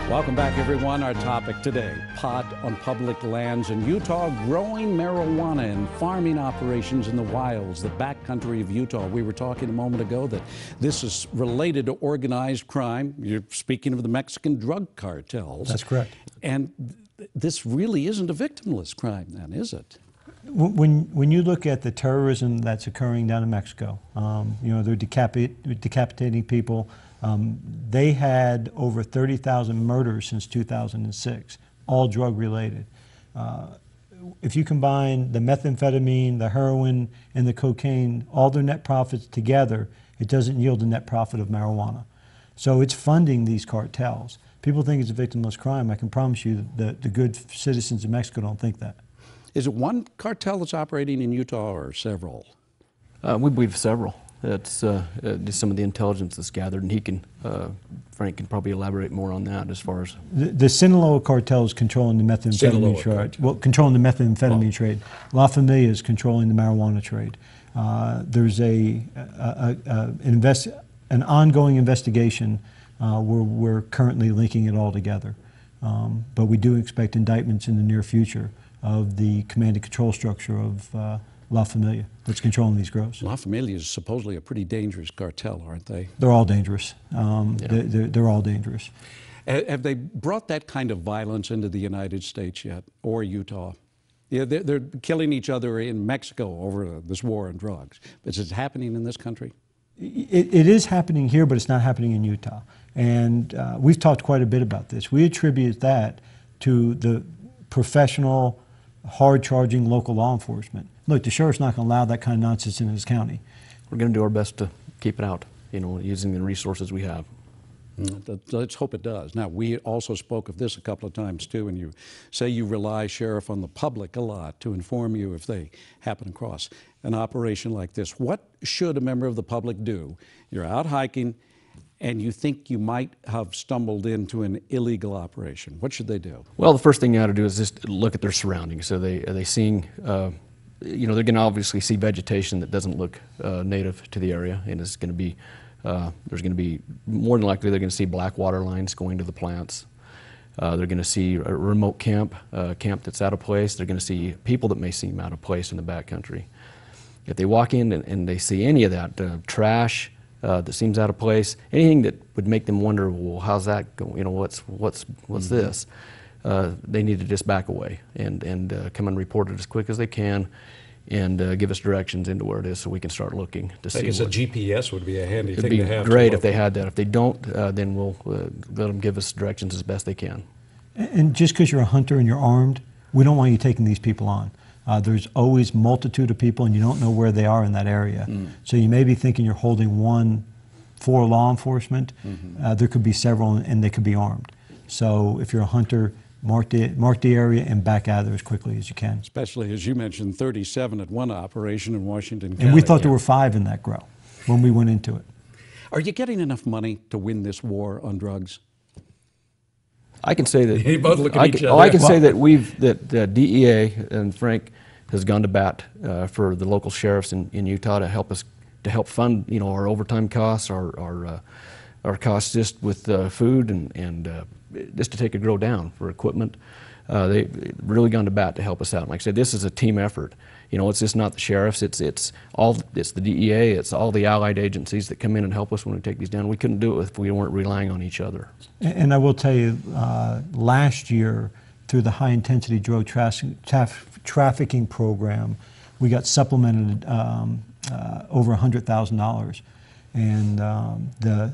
Welcome back, everyone. Our topic today, pot on public lands in Utah, growing marijuana and farming operations in the wilds, the backcountry of Utah. We were talking a moment ago that this is related to organized crime. You're speaking of the Mexican drug cartels. That's correct. And this really isn't a victimless crime then, is it? When you look at the terrorism that's occurring down in Mexico, you know, they're decapitating people. They had over 30,000 murders since 2006, all drug related. If you combine the methamphetamine, the heroin, and the cocaine, all their net profits together, it doesn't yield a net profit of marijuana. So it's funding these cartels. People think it's a victimless crime. I can promise you that the good citizens of Mexico don't think that. Is it one cartel that's operating in Utah or several? We believe several. That's just some of the intelligence that's gathered, and he can, Frank can probably elaborate more on that as far as... The Sinaloa cartel is controlling the methamphetamine trade. Well, controlling the methamphetamine trade. La Familia is controlling the marijuana trade. There's an ongoing investigation where we're currently linking it all together. But we do expect indictments in the near future of the command and control structure of La Familia that's controlling these grows. La Familia is supposedly a pretty dangerous cartel, aren't they? They're all dangerous. They're all dangerous. Have they brought that kind of violence into the United States yet, or Utah? Yeah, they're killing each other in Mexico over this war on drugs. Is it happening in this country? It is happening here, but it's not happening in Utah. And we've talked quite a bit about this. We attribute that to the professional, hard-charging local law enforcement. Look, the sheriff's not going to allow that kind of nonsense in his county. We're going to do our best to keep it out, you know, using the resources we have. Let's hope it does. Now, we also spoke of this a couple of times, too, and you say you rely, Sheriff, on the public a lot to inform you if they happen across an operation like this. What should a member of the public do? You're out hiking, and you think you might have stumbled into an illegal operation. What should they do? Well, the first thing you ought to do is just look at their surroundings. So are they seeing, you know, they're going to obviously see vegetation that doesn't look native to the area, and it's going to be, there's going to be, more than likely, they're going to see black water lines going to the plants. They're going to see a remote camp that's out of place. They're going to see people that may seem out of place in the backcountry. If they walk in and they see any of that, trash, that seems out of place, anything that would make them wonder, well, how's that going? You know, what's this? They need to just back away and come and report it as quick as they can, and give us directions into where it is so we can start looking to see. I guess a GPS would be a handy thing to have. It'd be great if they had that. If they don't, then we'll let them give us directions as best they can. And just because you're a hunter and you're armed, we don't want you taking these people on. There's always multitude of people, and you don't know where they are in that area. So you may be thinking you're holding one for law enforcement. There could be several, and they could be armed. So if you're a hunter, mark the area and back out of there as quickly as you can. Especially, as you mentioned, 37 at one operation in Washington County. And we thought there were 5 in that grow when we went into it. Are you getting enough money to win this war on drugs? I can say that. You both look at each other. I can say that DEA and Frank has gone to bat for the local sheriffs in Utah to help fund, you know, our overtime costs, our costs just with food and just to take a grow down for equipment. They've really gone to bat to help us out. And like I said, this is a team effort. You know, it's just not the sheriffs. It's the DEA. It's all the allied agencies that come in and help us when we take these down. We couldn't do it if we weren't relying on each other. And I will tell you, last year, through the high-intensity drug trafficking program, we got supplemented over $100,000. And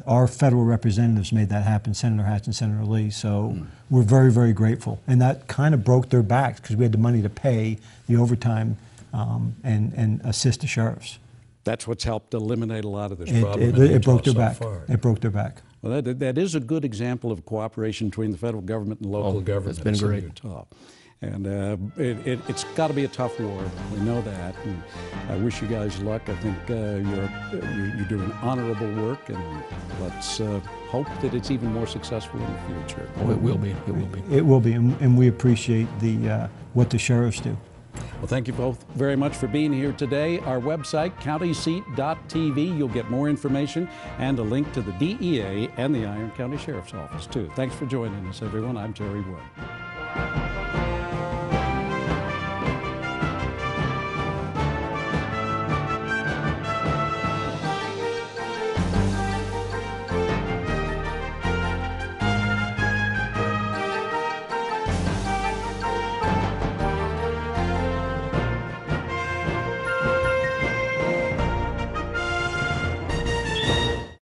our federal representatives made that happen, Senator Hatch and Senator Lee. So we're very, very grateful. And that kind of broke their backs because we had the money to pay the overtime and assist the sheriffs. That's what's helped eliminate a lot of this problem. It broke their back. It broke their back. Well, that is a good example of cooperation between the federal government and local government. It's been great. Utah. And it's got to be a tough war. We know that. And I wish you guys luck. I think you're doing honorable work, and let's hope that it's even more successful in the future. Oh, it will be. It will be. It will be, and we appreciate what the sheriffs do. Well, thank you both very much for being here today. Our website, countyseat.tv, you'll get more information and a link to the DEA and the Iron County Sheriff's Office, too. Thanks for joining us, everyone. I'm Terry Wood.